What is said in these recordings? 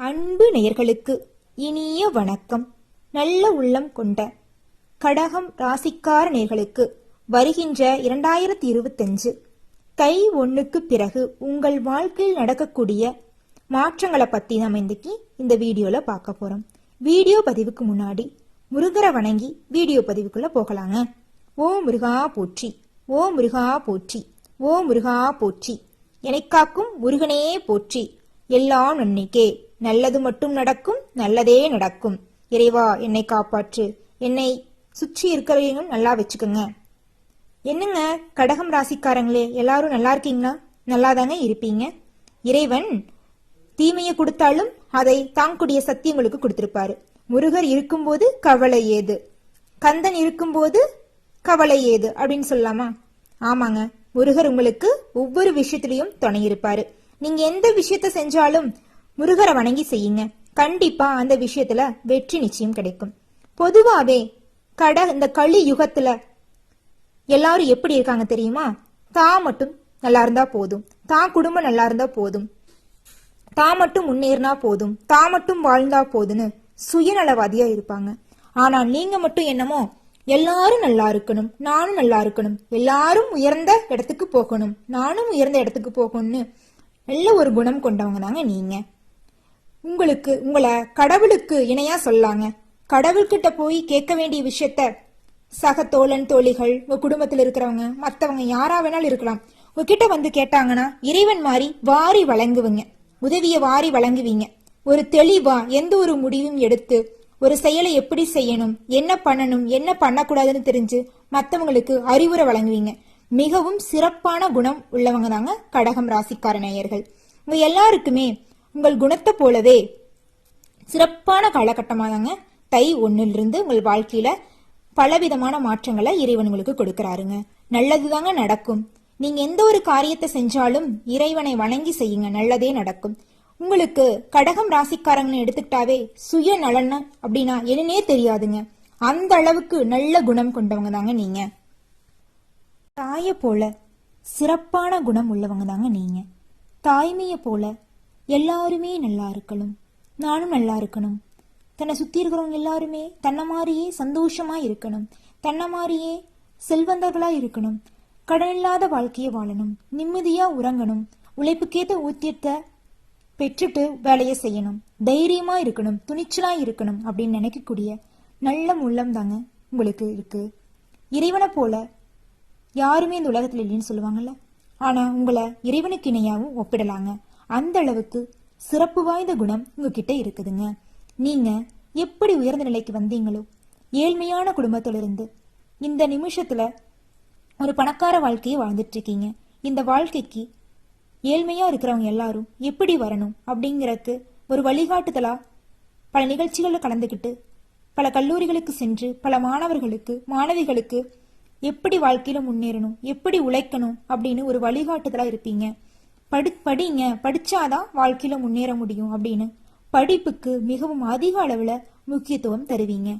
அன்பு நேயர்களுக்கு இனிய வணக்கம். நல்ல உள்ளம் கொண்ட கடகம் ராசிக்கார நேயர்களுக்கு வருகின்ற 2025 தை 1க்கு பிறகு உங்கள் வாழ்க்கையில் நடக்கக்கூடிய மாற்றங்களை பத்தி நம்ம இன்னைக்கு இந்த வீடியோல பார்க்க போறோம். வீடியோ பதிவுக்கு முன்னாடி முருகரை வணங்கி வீடியோ பதிவுக்குள்ள போகலாங்க. ஓ முருகா போற்றி, ஓ முருகா போற்றி, ஓ முருகா போற்றி, எனக்காக்கும் முருகனே போற்றி, எல்லாம் நன்மைக்கே, நல்லது மட்டும் நடக்கும், நல்லதே நடக்கும், இறைவா என்னை காப்பாற்று, என்னை சுற்றி இருக்கிறவங்க நல்லா வச்சுக்கோங்க. என்னங்க கடகம் ராசிக்காரங்களே, எல்லாரும் நல்லா இருக்கீங்களா? நல்லாதாங்க இருப்பீங்க. இறைவன் தீமையை கொடுத்தாலும் அதை தாங்கக்கூடிய சக்தி உங்களுக்கு கொடுத்திருப்பாரு. முருகர் இருக்கும்போது கவலை ஏது, கந்தன் இருக்கும்போது கவலை ஏது அப்படின்னு சொல்லலாமா? ஆமாங்க, முருகர் உங்களுக்கு ஒவ்வொரு விஷயத்திலையும் துணை இருப்பாரு. நீங்க எந்த விஷயத்த செஞ்சாலும் முருகரை வணங்கி செய்யுங்க, கண்டிப்பா அந்த விஷயத்துல வெற்றி நிச்சயம் கிடைக்கும். பொதுவாவே இந்த கலி யுகத்துல எல்லாரும் எப்படி இருக்காங்க தெரியுமா? தான் மட்டும் நல்லா இருந்தா போதும், தான் குடும்பம் நல்லா இருந்தா போதும், தான் மட்டும் முன்னேறினா போதும், தான் மட்டும் வாழ்ந்தா போதுன்னு சுயநலவாதியா இருப்பாங்க. ஆனா நீங்க மட்டும் என்னமோ எல்லாரும் நல்லா இருக்கணும், நானும் நல்லா இருக்கணும், எல்லாரும் உயர்ந்த இடத்துக்கு போகணும், நானும் உயர்ந்த இடத்துக்கு போகணும்னு நல்ல ஒரு குணம் கொண்டவங்க தாங்க நீங்க. உங்களை கடவுளுக்கு இணையா சொல்லாங்க. கடவுள்கிட்ட போய் கேட்க வேண்டிய விஷயத்த சக தோழன் தோழிகள், உங்க குடும்பத்தில் இருக்கிறவங்க, மத்தவங்க யாரா வேணாலும் இருக்கலாம், உங்ககிட்ட வந்து கேட்டாங்கன்னா இறைவன் மாதிரி வாரி வழங்குவீங்க, உதவிய வாரி வழங்குவீங்க. ஒரு தெளிவா எந்த ஒரு முடிவும் எடுத்து ஒரு செயலை எப்படி செய்யணும், என்ன பண்ணணும், என்ன பண்ணக்கூடாதுன்னு தெரிஞ்சு மற்றவங்களுக்கு அறிவுரை வழங்குவீங்க. மிகவும் சிறப்பான குணம் உள்ளவங்க தாங்க கடகம் ராசிக்கார நேயர்கள். உங்க எல்லாருக்குமே உங்கள் குணத்தை போலவே சிறப்பான காலகட்டமா தாங்க தை 1லிருந்து உங்கள் வாழ்க்கையில பலவிதமான மாற்றங்களை இறைவன் உங்களுக்கு கொடுக்கறாருங்க. நல்லதுதாங்க நடக்கும். நீங்க எந்த ஒரு காரியத்தை செஞ்சாலும் இறைவனை வணங்கி செய்யுங்க, நல்லதே நடக்கும். உங்களுக்கு கடகம் ராசிக்காரங்கன்னு எடுத்துக்கிட்டாவே சுய நலன் அப்படின்னா என்னன்னே தெரியாதுங்க. அந்த அளவுக்கு நல்ல குணம் கொண்டவங்க தாங்க நீங்க. தாயை போல சிறப்பான குணம் உள்ளவங்க தாங்க நீங்க. தாய்மையை போல எல்லாருமே நல்லா இருக்கணும், நானும் நல்லா இருக்கணும், தன்னை சுத்தி இருக்கிறவங்க எல்லாருமே தன்னை மாதிரியே சந்தோஷமா இருக்கணும், தன்னை மாதிரியே செல்வந்தர்களா இருக்கணும், கடன் இல்லாத வாழ்க்கையை வாழணும், நிம்மதியா உறங்கணும், உழைப்புக்கேற்ற ஊத்தியத்தை பெற்றுட்டு வேலையை செய்யணும், தைரியமா இருக்கணும், துணிச்சலா இருக்கணும் அப்படின்னு நினைக்கக்கூடிய நல்ல உள்ளம் தாங்க உங்களுக்கு இருக்கு. இறைவனை போல யாருமே இந்த உலகத்துல இல்லைன்னு சொல்லுவாங்கல்ல, ஆனா உங்களை இறைவனுக்கு இணையாவும் ஒப்பிடலாங்க. அந்த அளவுக்கு சிறப்பு வாய்ந்த குணம் உங்ககிட்ட இருக்குதுங்க. நீங்க எப்படி உயர்ந்த நிலைக்கு வந்தீங்களோ, ஏழ்மையான குடும்பத்திலிருந்து இந்த நிமிஷத்துல ஒரு பணக்கார வாழ்க்கையை வாழ்ந்துட்டு இருக்கீங்க. இந்த வாழ்க்கைக்கு ஏழ்மையா இருக்கிறவங்க எல்லாரும் எப்படி வரணும் அப்படிங்கறதுக்கு ஒரு வழிகாட்டுதலா பல நிகழ்ச்சிகள்ல கலந்துக்கிட்டு பல கல்லூரிகளுக்கு சென்று பல மாணவிகளுக்கு எப்படி வாழ்க்கையில முன்னேறணும், எப்படி உழைக்கணும் அப்படின்னு ஒரு வழிகாட்டுதலா இருப்பீங்க. படிங்க, படிச்சாதான் வாழ்க்கையில முன்னேற முடியும் அப்படின்னு படிப்புக்கு மிகவும் அதிக அளவுல முக்கியத்துவம் தருவீங்க.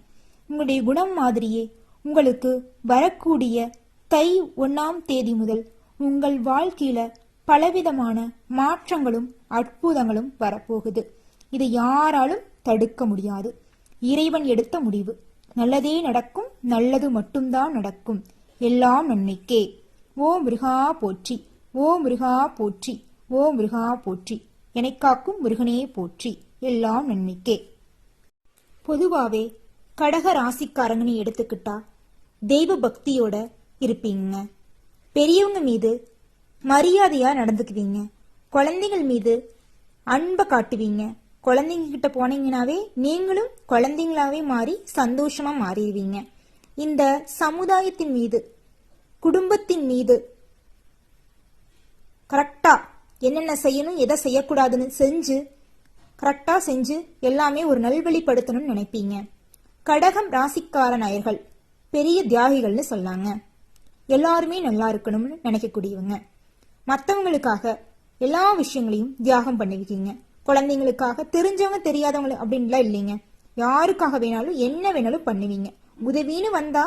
உங்களுடைய குணம் மாதிரியே உங்களுக்கு வரக்கூடிய தை 1ஆம் தேதி முதல் உங்கள் வாழ்க்கையில பலவிதமான மாற்றங்களும் அற்புதங்களும் வரப்போகுது. இதை யாராலும் தடுக்க முடியாது. இறைவன் எடுத்த முடிவு. நல்லதே நடக்கும், நல்லது மட்டும்தான் நடக்கும், எல்லாம் நன்மைக்கே. ஓ முருகா போற்றி, ஓ முருகா போற்றி, ஓ முருகா போற்றி, எனக்காக்கும் முருகனே போற்றி, எல்லாம் நன்மைக்கே. பொதுவாவே கடக ராசிக்காரங்கன்னு எடுத்துக்கிட்டா தெய்வ பக்தியோட இருப்பீங்க. பெரியவங்க மீது மரியாதையா நடந்துக்குவீங்க, குழந்தைகள் மீது அன்பை காட்டுவீங்க. குழந்தைங்க கிட்ட போனீங்கன்னாவே நீங்களும் குழந்தைங்களாவே மாறி சந்தோஷமா மாறிடுவீங்க. இந்த சமுதாயத்தின் மீது, குடும்பத்தின் மீது கரெக்டா என்னென்ன செய்யணும், எதை செய்யக்கூடாதுன்னு கரெக்டா செஞ்சு எல்லாமே ஒரு நல்வழிப்படுத்தணும்னு நினைப்பீங்க. கடகம் ராசிக்கார நேயர்கள் பெரிய தியாகிகள்னு சொல்லாங்க. எல்லாருமே நல்லா இருக்கணும்னு நினைக்கக்கூடியவங்க. மற்றவங்களுக்காக எல்லா விஷயங்களையும் தியாகம் பண்ணுவீங்க. குழந்தைங்களுக்காக, தெரிஞ்சவங்க தெரியாதவங்க அப்படின்லாம் இல்லைங்க, யாருக்காக வேணாலும் என்ன வேணாலும் பண்ணுவீங்க. உதவின்னு வந்தா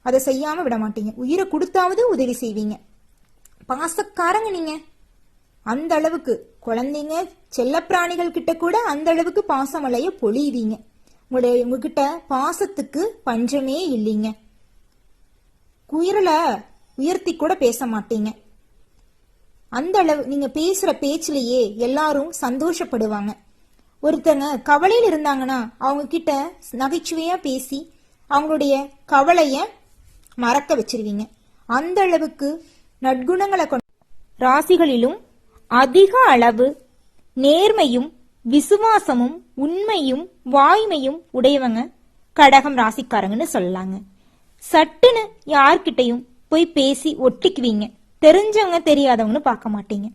அதை செய்யாம விட மாட்டீங்க, உயிரை கொடுத்தாவது உதவி செய்வீங்க. பாசக்காரங்க நீங்க. அந்த அளவுக்கு குழந்தைங்க செல்லப்பிராணிகள் கிட்ட கூட அந்த அளவுக்கு பாசமலைய பொழிவீங்க. உங்ககிட்ட பாசத்துக்கு பஞ்சமே இல்லைங்க. குரலை உயர்த்தி கூட பேச மாட்டீங்க. அந்த அளவு நீங்க பேசுற பேச்சிலேயே எல்லாரும் சந்தோஷப்படுவாங்க. ஒருத்தங்க கவலையில் இருந்தாங்கன்னா அவங்க கிட்ட நகைச்சுவையா பேசி அவங்களுடைய கவலைய மறக்க வச்சிருவீங்க. அந்த அளவுக்கு நற்குணங்களை கொண்ட ராசிகளிலும் அதிக அளவு நேர்மையும் விசுவாசமும் உண்மையும் வாய்மையும் உடையவங்க கடகம் ராசிக்காரங்கன்னு சொல்லலாங்க. சட்டுன்னு யார்கிட்டையும் போய் பேசி ஒட்டிக்குவீங்க. தெரிஞ்சவங்க தெரியாதவங்கன்னு பார்க்க மாட்டீங்க.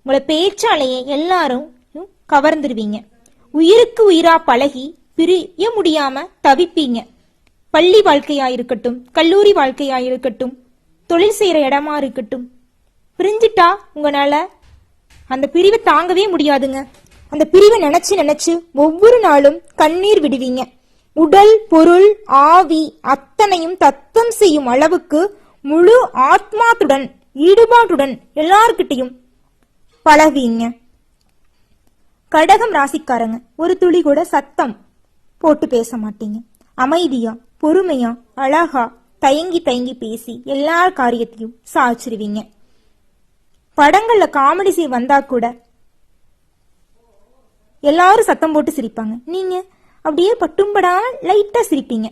உங்களை பேச்சாலேயே எல்லாரும் கவர்ந்துருவீங்க. உயிருக்கு உயிரா பழகி பிரிய முடியாம தவிப்பீங்க. பள்ளி வாழ்க்கையா இருக்கட்டும், கல்லூரி வாழ்க்கையா இருக்கட்டும், தொழில் செய்யற இடமா இருக்கட்டும், பிரிஞ்சிட்டா உங்களால அந்த பிரிவை தாங்கவே முடியாதுங்க. அந்த பிரிவை நினைச்சு நினைச்சு ஒவ்வொரு நாளும் கண்ணீர் விடுவீங்க. உடல் பொருள் ஆவி அத்தனையும் தத்தம் செய்யும் அளவுக்கு முழு ஆத்மாத்துடன் ஈடுபாட்டுடன் எல்லார்கிட்டையும் பழகுவீங்க. கடகம் ராசிக்காரங்க ஒரு துளி கூட சத்தம் போட்டு பேச மாட்டீங்க. அமைதியா பொறுமையா அழகா தயங்கி தயங்கி பேசி எல்லா காரியத்தையும் சாதிச்சிருவீங்க. படங்கள்ல காமெடி சீன் வந்தா கூட எல்லாரும் சத்தம் போட்டு சிரிப்பாங்க. நீங்க அப்படியே பட்டும்படாம லைட்டா சிரிப்பீங்க.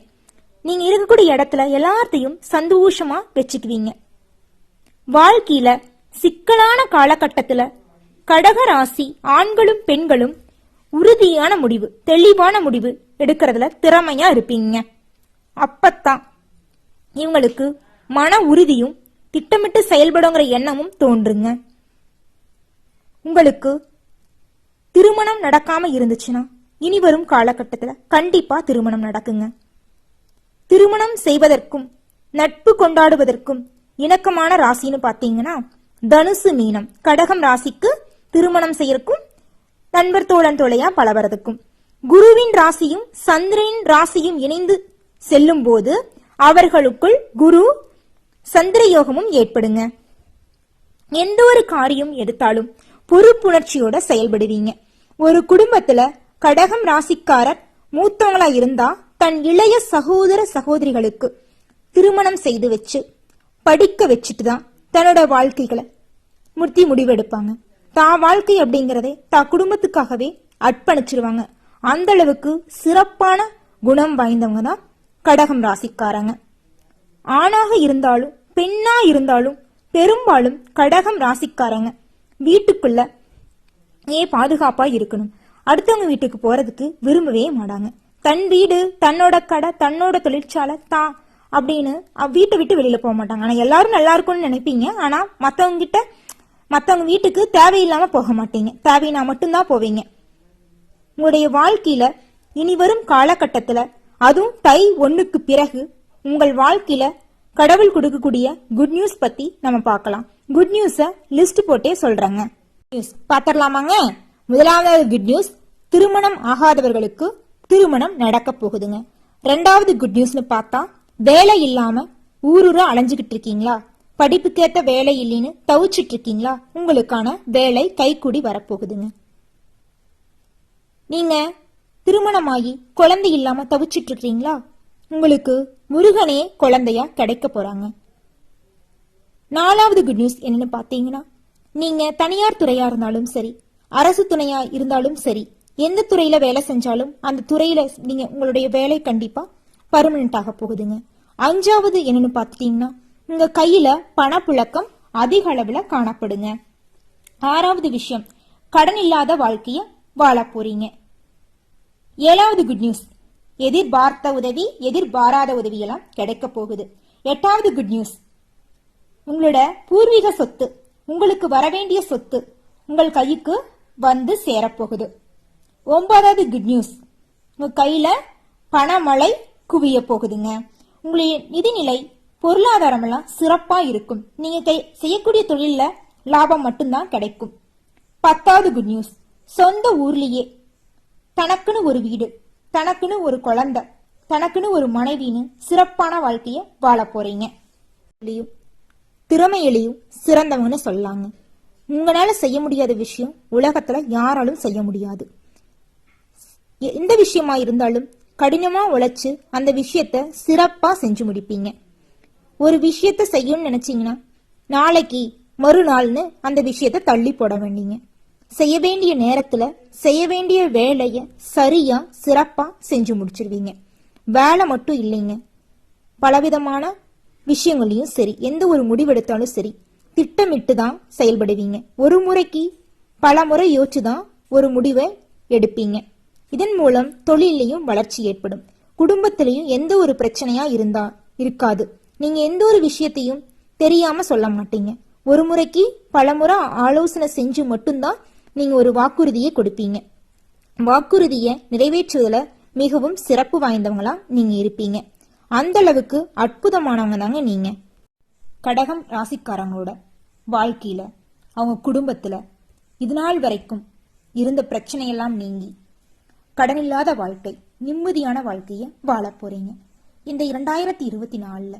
நீங்க இருக்கக்கூடிய இடத்துல எல்லாத்தையும் சந்தோஷமா வச்சுக்குவீங்க. வாழ்க்கையில சிக்கலான காலகட்டத்துல கடகராசி ஆண்களும் பெண்களும் உறுதியான முடிவு தெளிவான முடிவு எடுக்கிறதுல திறமையா இருப்பீங்க. அப்பத்தான் இவங்களுக்கு மன உறுதியும் திட்டமிட்டு செயல்படுங்கிற எண்ணமும் தோன்றுங்க. உங்களுக்கு திருமணம் நடக்காம இருந்துச்சுன்னா இனி வரும் காலகட்டத்துல கண்டிப்பா திருமணம் நடக்குங்க. திருமணம் செய்வதற்கும் நட்பு கொண்டாடுவதற்கும் இணக்கமான ராசின்னு பாத்தீங்கன்னா தனுசு மீனம். கடகம் ராசிக்கு திருமணம் செய்யறதுக்கும் நண்பர் தோழன் தோழையா பழவறதுக்கும் குருவின் ராசியும் சந்திரனின் ராசியும் இணைந்து செல்லும் போது அவர்களுக்குள் குரு சந்திர யோகமும் ஏற்படுங்க. எந்த ஒரு காரியம் எடுத்தாலும் பொறுப்புணர்ச்சியோட செயல்படுவீங்க. ஒரு குடும்பத்துல கடகம் ராசிக்காரர் மூத்தவங்களா இருந்தா தன் இளைய சகோதர சகோதரிகளுக்கு திருமணம் செய்து வச்சு படிக்க வச்சுட்டு தான் தன்னோட வாழ்க்கைகளை முடிவெடுப்பாங்க. தான் வாழ்க்கை அப்படிங்கறதே தான் குடும்பத்துக்காகவே அர்ப்பணிச்சிருவாங்க. அந்த அளவுக்கு சிறப்பான குணம் வாய்ந்தவங்க தான் கடகம் ராசிக்காரங்க. ஆணாக இருந்தாலும் பெண்ணா இருந்தாலும் பெரும்பாலும் கடகம் ராசிக்காரங்க வீட்டுக்குள்ள பாதுகாப்பா இருக்கணும். அடுத்தவங்க வீட்டுக்கு போறதுக்கு விரும்பவே மாட்டாங்க. தன் வீடு தன்னோட கடை தன்னோட தொழிற்சாலை தான் அப்படின்னு வீட்டை விட்டு வெளியில போக மாட்டாங்க. ஆனா எல்லாரும் நல்லா இருக்கும்னு நினைப்பீங்க. ஆனா மத்தவங்க வீட்டுக்கு தேவையில்லாம போக மாட்டீங்க. தேவையினா மட்டும்தான் போவீங்க. உங்களுடைய வாழ்க்கையில இனி வரும் காலகட்டத்துல அதுவும் தை 1க்கு பிறகு உங்கள் வாழ்க்கையில கடவுள் கொடுக்கக்கூடிய குட் நியூஸ் பத்தி நம்ம பார்க்கலாம். குட் நியூஸ லிஸ்ட் போட்டே சொல்றாங்க. நியூஸ் பாத்திரலாமாங்க. முதலாவது குட் நியூஸ், திருமணம் ஆகாதவர்களுக்கு திருமணம் நடக்க போகுதுங்க. ரெண்டாவது குட் நியூஸ்னு பார்த்தா வேலை இல்லாம ஊரூரா அலைஞ்சுகிட்டு இருக்கீங்களா, படிப்புக்கேத்த வேலை இல்லைன்னு தவிச்சிட்டு இருக்கீங்களா, உங்களுக்கான வேலை கைக்கூடி வரப்போகுதுங்க. நீங்க திருமணமாகி குழந்தை இல்லாம தவிச்சிட்டு இருக்கீங்களா, உங்களுக்கு முருகனே குழந்தையா கிடைக்க போறாங்க. நாலாவது குட் நியூஸ் என்னன்னு பாத்தீங்கன்னா, நீங்க தனியார் துறையா இருந்தாலும் சரி அரசு துணையா இருந்தாலும் சரி எந்த துறையில வேலை செஞ்சாலும் அந்த துறையில நீங்க உங்களுடைய வேலை கண்டிப்பா பர்மனன்ட் ஆக போகுதுங்க. அஞ்சாவது என்னன்னு பாத்தீங்கன்னா, உங்க கையில பணப்புழக்கம் அதிக அளவுல காணப்படுங்க. ஆறாவது விஷயம், கடன் இல்லாத வாழ்க்கைய வாழ போறீங்க. ஏழாவது குட் நியூஸ், எதிர்பார்த்த உதவி எதிர்பாராத உதவி எல்லாம் கிடைக்க போகுது. எட்டாவது குட் நியூஸ், உங்களோட பூர்வீக சொத்து உங்களுக்கு வரவேண்டிய சொத்து உங்கள் கைக்கு வந்து சேரப்போகுது. ஒன்பதாவது குட் நியூஸ், உங்க கையில பணமழை குவிய போகுதுங்க. உங்களுடைய நிதிநிலை பொருளாதாரம் எல்லாம் சிறப்பா இருக்கும். நீங்க செய்யக்கூடிய தொழில லாபம் மட்டும்தான் கிடைக்கும். பத்தாவது குட் நியூஸ், சொந்த ஊர்லயே தனக்குன்னு ஒரு வீடு, தனக்குன்னு ஒரு குழந்தை, தனக்குன்னு ஒரு மனைவின்னு சிறப்பான வாழ்க்கைய வாழ போறீங்க. திறமையிலையும் சிறந்தவங்கன்னு சொல்லாங்க. உங்களால செய்ய முடியாத விஷயம் உலகத்துல யாராலும் செய்ய முடியாது. எந்த விஷயமா இருந்தாலும் கடினமா உழைச்சு அந்த விஷயத்த சிறப்பா செஞ்சு முடிப்பீங்க. ஒரு விஷயத்த செய்யணும்னு நினைச்சீங்கன்னா நாளைக்கு மறுநாள்னு அந்த விஷயத்த தள்ளி போட வேண்டிங்க. செய்ய வேண்டிய நேரத்துல செய்ய வேண்டிய வேலைய சரியா சிறப்பா செஞ்சு முடிச்சிருவீங்க. வேலை மட்டும் இல்லைங்க, பலவிதமான விஷயங்களையும் சரி, எந்த ஒரு முடிவெடுத்தாலும் சரி திட்டமிட்டு தான் செயல்படுவீங்க. ஒரு முறைக்கு பல முறை யோசிச்சுதான் ஒரு முடிவை எடுப்பீங்க. இதன் மூலம் தொழிலையும் வளர்ச்சி ஏற்படும். குடும்பத்திலையும் எந்த ஒரு பிரச்சனையா இருக்காது. நீங்க எந்த ஒரு விஷயத்தையும் தெரியாம சொல்ல மாட்டீங்க. ஒரு முறைக்கு பல முறை ஆலோசனை செஞ்சு மட்டும்தான் நீங்க ஒரு வாக்குறுதியை கொடுப்பீங்க. வாக்குறுதியை நிறைவேற்றுவதில் மிகவும் சிறப்பு வாய்ந்தவங்களா நீங்க இருப்பீங்க. அந்த அளவுக்கு அற்புதமானவங்க தாங்க நீங்க. கடகம் ராசிக்காரங்களோட வாழ்க்கையில, அவங்க குடும்பத்துல இதுநாள் வரைக்கும் இருந்த பிரச்சனையெல்லாம் நீங்கி கடனில்லாத வாழ்க்கை, நிம்மதியான வாழ்க்கைய வாழ போறீங்க. இந்த 2024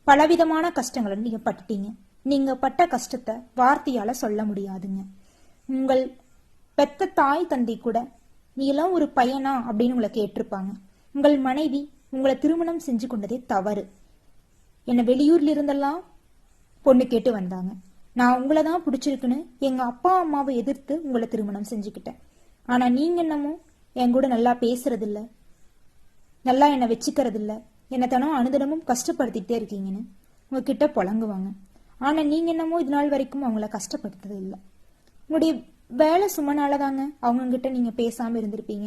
பலவிதமான கஷ்டங்களை நீங்க பட்டுட்டீங்க. நீங்க பட்ட கஷ்டத்தை வார்த்தையால சொல்ல முடியாதுங்க. உங்கள் பெத்த தாய் தந்தை கூட நீ எல்லாம் ஒரு பையனா அப்படின்னு உங்களை கேட்டிருப்பாங்க. உங்கள் மனைவி உங்களை திருமணம் செஞ்சு கொண்டதே தவறு, என்னை வெளியூர்ல இருந்தெல்லாம் பொண்ணு கேட்டு வந்தாங்க, நான் உங்களை தான் பிடிச்சிருக்குன்னு எங்க அப்பா அம்மாவை எதிர்த்து உங்களை திருமணம் செஞ்சுக்கிட்டேன். ஆனா நீங்க என்னமோ என் கூட நல்லா பேசுறதில்ல, நல்லா என்னை வச்சுக்கிறதில்ல, என்னை தானும் அனுதினமும் கஷ்டப்படுத்திட்டே இருக்கீங்கன்னு உங்ககிட்ட புலங்குவாங்க. ஆனா நீங்க என்னமோ இது நாள் வரைக்கும் அவங்கள கஷ்டப்படுத்தது இல்லை. உங்களுடைய வேலை சுமனாலதாங்க அவங்க கிட்ட நீங்க பேசாம இருந்திருப்பீங்க.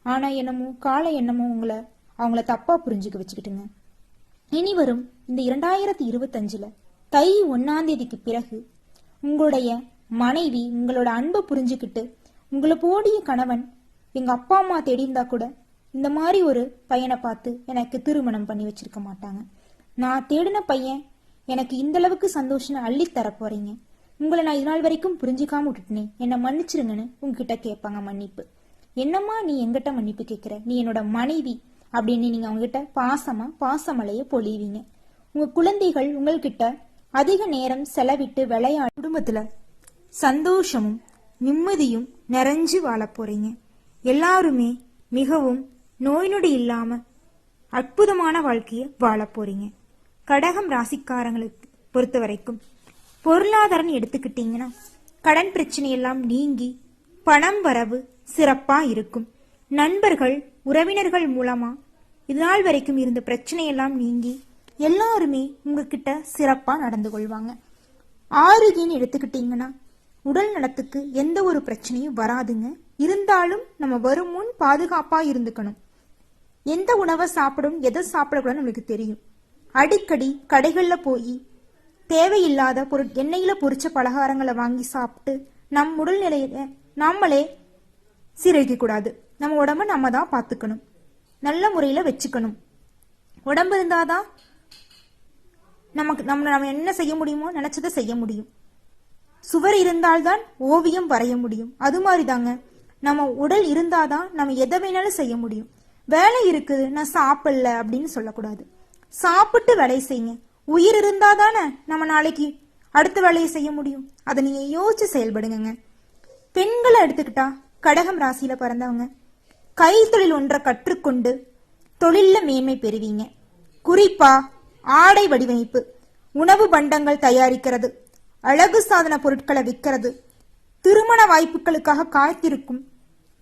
ஆனா என்னமோ காலை என்னமோ அவங்கள தப்பா புரிஞ்சுக்க வச்சுக்கிட்டுங்க. இனி வரும் இந்த 2025 தை 1 பிறகு உங்களுடைய மனைவி உங்களோட அன்பை புரிஞ்சுக்கிட்டு, உங்களை போடிய கணவன் எங்க அப்பா அம்மா தேடி இருந்தா கூட இந்த மாதிரி ஒரு பையனை பார்த்து எனக்கு திருமணம் பண்ணி வச்சிருக்க மாட்டாங்க. நான் தேடின பையன் எனக்கு இந்த அளவுக்கு சந்தோஷம் அள்ளி தர போறீங்க. உங்களை நான் இது நாள் வரைக்கும் புரிஞ்சுக்காம விட்டுட்டேனே, என்னை மன்னிச்சிருங்கன்னு உங்ககிட்ட கேட்பாங்க மன்னிப்பு. என்னம்மா நீ எங்கிட்ட மன்னிப்பு கேட்கிற, நீ என்னோட மனைவி அப்படின்னு நீங்க அவங்ககிட்ட பாசமலைய பொழிவீங்க. உங்க குழந்தைகள் உங்கள்கிட்ட அதிக நேரம் செலவிட்டு விளையாட குடும்பத்துல சந்தோஷமும் நிம்மதியும் நிறைஞ்சு வாழ போறீங்க. எல்லாருமே மிகவும் நோய் நொடி இல்லாம அற்புதமான வாழ்க்கைய வாழ போறீங்க. கடகம் ராசிக்காரங்களுக்கு பொறுத்த வரைக்கும் பொருளாதாரம் எடுத்துக்கிட்டீங்கன்னா கடன் பிரச்சனை எல்லாம் நீங்கி பணம் வரவு சிறப்பா இருக்கும். நண்பர்கள் உறவினர்கள் மூலமா இதுநாள் வரைக்கும் இருந்த பிரச்சனையெல்லாம் நீங்கி எல்லாருமே உங்ககிட்ட சிறப்பா நடந்து கொள்வாங்க. ஆரோக்கியம் எடுத்துக்கிட்டீங்கன்னா உடல் நலத்துக்கு எந்த ஒரு பிரச்சனையும் வராதுங்க. இருந்தாலும் நம்ம வரும் முன் பாதுகாப்பா இருந்துக்கணும். எந்த உணவை சாப்பிடும் எதை சாப்பிடக்கூடாதுன்னு நம்மளுக்கு தெரியும். அடிக்கடி கடைகள்ல போய் தேவையில்லாத எண்ணெயில பொரிச்ச பலகாரங்களை வாங்கி சாப்பிட்டு நம் உடல்நிலையை நாமளே சீரழிக்க கூடாது. நம்ம உடம்ப நம்ம தான் பார்த்துக்கணும், நல்ல முறையில வச்சுக்கணும். உடம்பு இருந்தாதான் நம்ம என்ன செய்ய முடியுமோ நினைச்சதை செய்ய முடியும். சுவர் இருந்தால்தான் ஓவியம் வரைய முடியும். அது மாதிரி தாங்க நம்ம உடல் இருந்தாதான் நம்ம எதை வேணாலும் செய்ய முடியும். வேலை இருக்குது நான் சாப்பிடல அப்படின்னு சொல்லக்கூடாது. சாப்பிட்டு வேலையை செய்யுங்க. உயிர் இருந்தாதானே நம்ம நாளைக்கு அடுத்த வேலையை செய்ய முடியும். அதை நீங்க யோசிச்சு செயல்படுங்க. பெண்களை எடுத்துக்கிட்டா கடகம் ராசியில பிறந்தவங்க கைத்தொழில் ஒன்றை கற்றுக்கொண்டு தொழில மேன்மை பெறுவீங்க. குறிப்பா ஆடை வடிவமைப்பு, உணவு பண்டங்கள் தயாரிக்கிறது, அழகு சாதன பொருட்களை விற்கிறது, திருமண வாய்ப்புகளுக்காக காத்திருக்கும்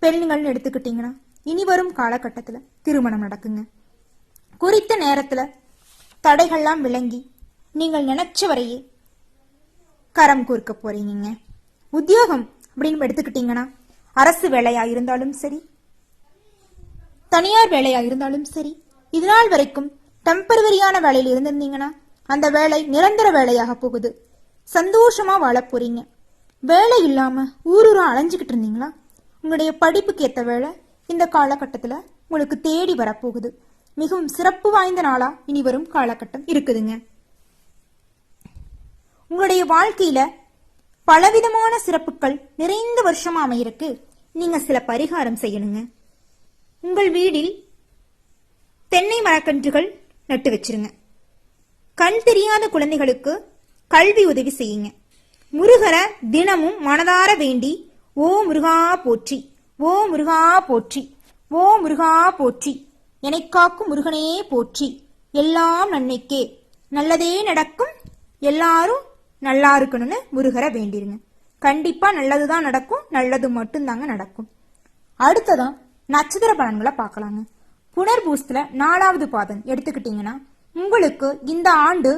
பெண்கள் எடுத்துக்கிட்டீங்கன்னா இனி வரும் காலகட்டத்தில் திருமணம் நடக்குங்க. குறித்த நேரத்துல தடைகள்லாம் விளங்கி நீங்கள் நினைச்ச வரையே கரம் கோர்க்க போறீங்க. உத்தியோகம் அப்படின்னு எடுத்துக்கிட்டீங்கன்னா அரசு வேலையா இருந்தாலும் சரி, தனியார் வேலையா இருந்தாலும் சரி, இதனால் வரைக்கும் டெம்பரவரியான வேலையில் இருந்திருந்தீங்கன்னா அந்த வேலை நிரந்தர வேலையாக போகுது. சந்தோஷமா வாழ போறீங்க. வேலை இல்லாம ஊரூரா அலைஞ்சுக்கிட்டு இருந்தீங்களா, உங்களுடைய படிப்புக்கு ஏற்ற வேலை இந்த காலகட்டத்துல உங்களுக்கு தேடி வரப்போகுது. மிகவும் சிறப்பு வாய்ந்த நாளா இனி வரும் காலகட்டம் இருக்குதுங்க. உங்களுடைய வாழ்க்கையில பலவிதமான சிறப்புகள் நிறைந்த வருஷமா அமையிருக்கு. நீங்க சில பரிகாரம் செய்யணுங்க. உங்கள் வீட்டில் தென்னை மரக்கன்றுகள் நட்டு வச்சிருங்க. கண் தெரியாத குழந்தைகளுக்கு கல்வி உதவி செய்யுங்க. முருகரை தினமும் மனதார வேண்டி ஓ முருகா போற்றி, ஓ முருகா போற்றி, ஓ முருகா போற்றி, எனைக்காக்கும் முருகனே போற்றி, எல்லாம் நன்மைக்கே, நல்லதே நடக்கும், எல்லாரும் நல்லா இருக்கணும்னு முருகரை வேண்டிருங்க. கண்டிப்பா நல்லதுதான் நடக்கும், நல்லது மட்டும்தாங்க நடக்கும். அடுத்ததான் நட்சத்திர பலன்களை பார்க்கலாங்க. புனர்பூசத்துல 4வது பாதம் எடுத்துக்கிட்டீங்கன்னா உங்களுக்கு இந்த ஆண்டு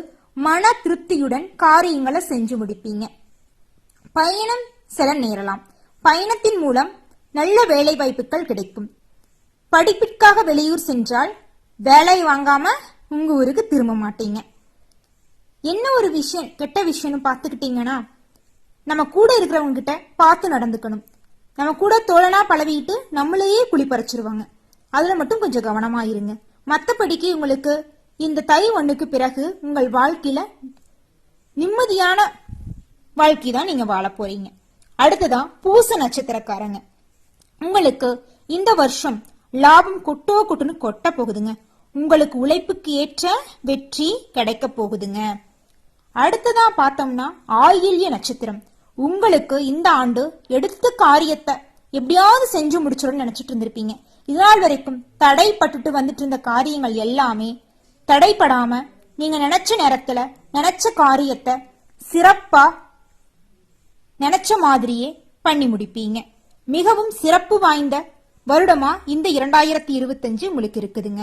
மன திருப்தியுடன் காரியங்களை செஞ்சு முடிப்பீங்க. பயணம் செல நேரலாம். பயணத்தின் மூலம் நல்ல வேலை வாய்ப்புகள் கிடைக்கும். படிப்பிற்காக வெளியூர் சென்றால் வேலை வாங்காம உங்க ஊருக்கு திரும்ப மாட்டீங்க. என்ன ஒரு விஷயம் கெட்ட விஷயம்னு பார்த்துக்கிட்டீங்கன்னா நம்ம கூட இருக்கிறவங்க கிட்ட பார்த்து நடந்துக்கணும். நம்ம கூட தோழனா பழவிட்டு நம்மளையே குழி பறிச்சிருவாங்க. அதுல மட்டும் கொஞ்சம் கவனமா இருங்க. மற்றபடிக்கு உங்களுக்கு இந்த தை 1க்கு பிறகு உங்கள் வாழ்க்கையில நிம்மதியான வாழ்க்கை தான் நீங்க வாழ போறீங்க. அடுத்ததான் பூச நட்சத்திரக்காரங்க. உங்களுக்கு இந்த வருஷம் லாபம் கொட்டுன்னு கொட்ட போகுதுங்க. உங்களுக்கு உழைப்புக்கு ஏற்ற வெற்றி கிடைக்க போகுதுங்க. அடுத்ததா பார்த்தோம்னா ஆயில்ய நட்சத்திரம். உங்களுக்கு இந்த ஆண்டு எடுத்த காரியத்தை எப்படியாவது செஞ்சு முடிச்சிடணும்னு நினைச்சிட்டு இருந்திருப்பீங்க. இதனால் வரைக்கும் தடைப்பட்டுட்டு வந்துட்டு இருந்த காரியங்கள் எல்லாமே தடைப்படாம நீங்க நினைச்ச நேரத்துல நினைச்ச காரியத்தை சிறப்பா நினைச்ச மாதிரியே பண்ணி முடிப்பீங்க. மிகவும் சிறப்பு வாய்ந்த வருடமா இந்த 2025 உங்களுக்கு இருக்குதுங்க.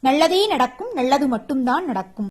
நல்லதே நடக்கும், நல்லது மட்டும்தான் நடக்கும்.